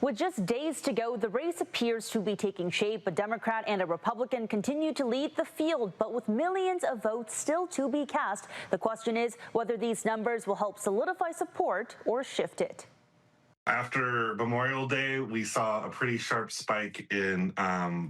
With just days to go, the race appears to be taking shape. A Democrat and a Republican continue to lead the field, but with millions of votes still to be cast, the question is whether these numbers will help solidify support or shift it. After Memorial Day, we saw a pretty sharp spike in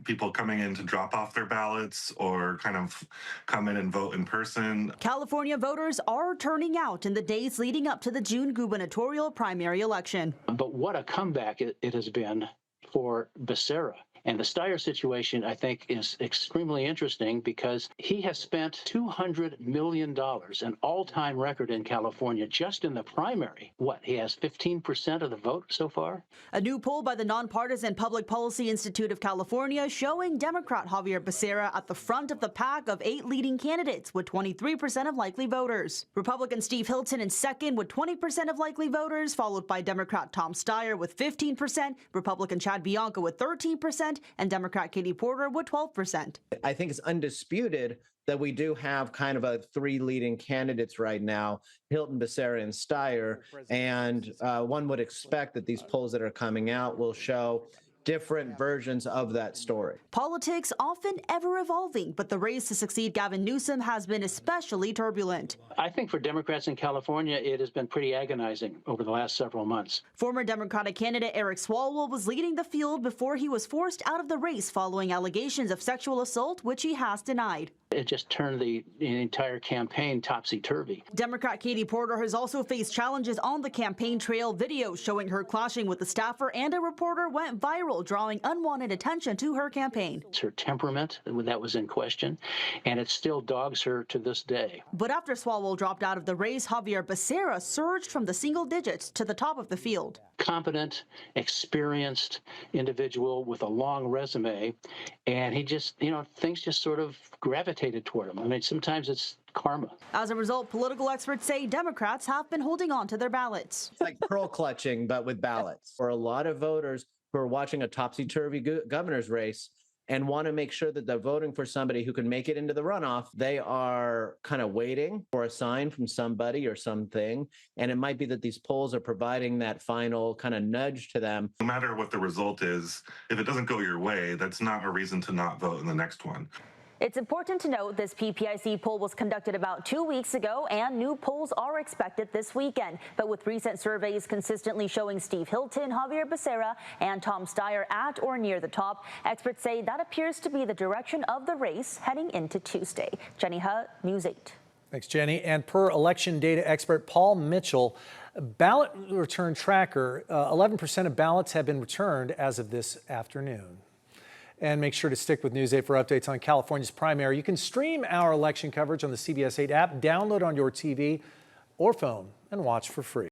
people coming in to drop off their ballots or kind of come in and vote in person. California voters are turning out in the days leading up to the June gubernatorial primary election. But what a comeback it has been for Becerra. And the Steyer situation, I think, is extremely interesting because he has spent $200 million, an all-time record in California, just in the primary. What, he has 15% of the vote so far? A new poll by the nonpartisan Public Policy Institute of California showing Democrat Xavier Becerra at the front of the pack of 8 leading candidates with 23% of likely voters. Republican Steve Hilton in second with 20% of likely voters, followed by Democrat Tom Steyer with 15%, Republican Chad Bianco with 13%, and Democrat Katie Porter with 12%. I think it's undisputed that we do have kind of a 3 leading candidates right now, Hilton, Becerra, and Steyer, and one would expect that these polls that are coming out will show different versions of that story. Politics often ever evolving, but the race to succeed Gavin Newsom has been especially turbulent. I think for Democrats in California, it has been pretty agonizing over the last several months. Former Democratic candidate Eric Swalwell was leading the field before he was forced out of the race following allegations of sexual assault, which he has denied. It just turned the entire campaign topsy-turvy. Democrat Katie Porter has also faced challenges on the campaign trail. Videos showing her clashing with a staffer and a reporter went viral, drawing unwanted attention to her campaign. It's her temperament that was in question, and it still dogs her to this day. But after Swalwell dropped out of the race, Xavier Becerra surged from the single digits to the top of the field. Competent, experienced individual with a long resume, and he just, things just sort of gravitated toward him. I mean, sometimes it's karma. As a result, political experts say Democrats have been holding on to their ballots. It's like pearl clutching, but with ballots. For a lot of voters who are watching a topsy-turvy governor's race and want to make sure that they're voting for somebody who can make it into the runoff, they are kind of waiting for a sign from somebody or something. And it might be that these polls are providing that final kind of nudge to them. No matter what the result is, if it doesn't go your way, that's not a reason to not vote in the next one. It's important to note this PPIC poll was conducted about 2 weeks ago, and new polls are expected this weekend. But with recent surveys consistently showing Steve Hilton, Xavier Becerra, and Tom Steyer at or near the top, experts say that appears to be the direction of the race heading into Tuesday. Jenny Hutt, News 8. Thanks, Jenny. And per election data expert Paul Mitchell, ballot return tracker, 11% of ballots have been returned as of this afternoon. And make sure to stick with News 8 for updates on California's primary. You can stream our election coverage on the CBS 8 app, download on your TV or phone, and watch for free.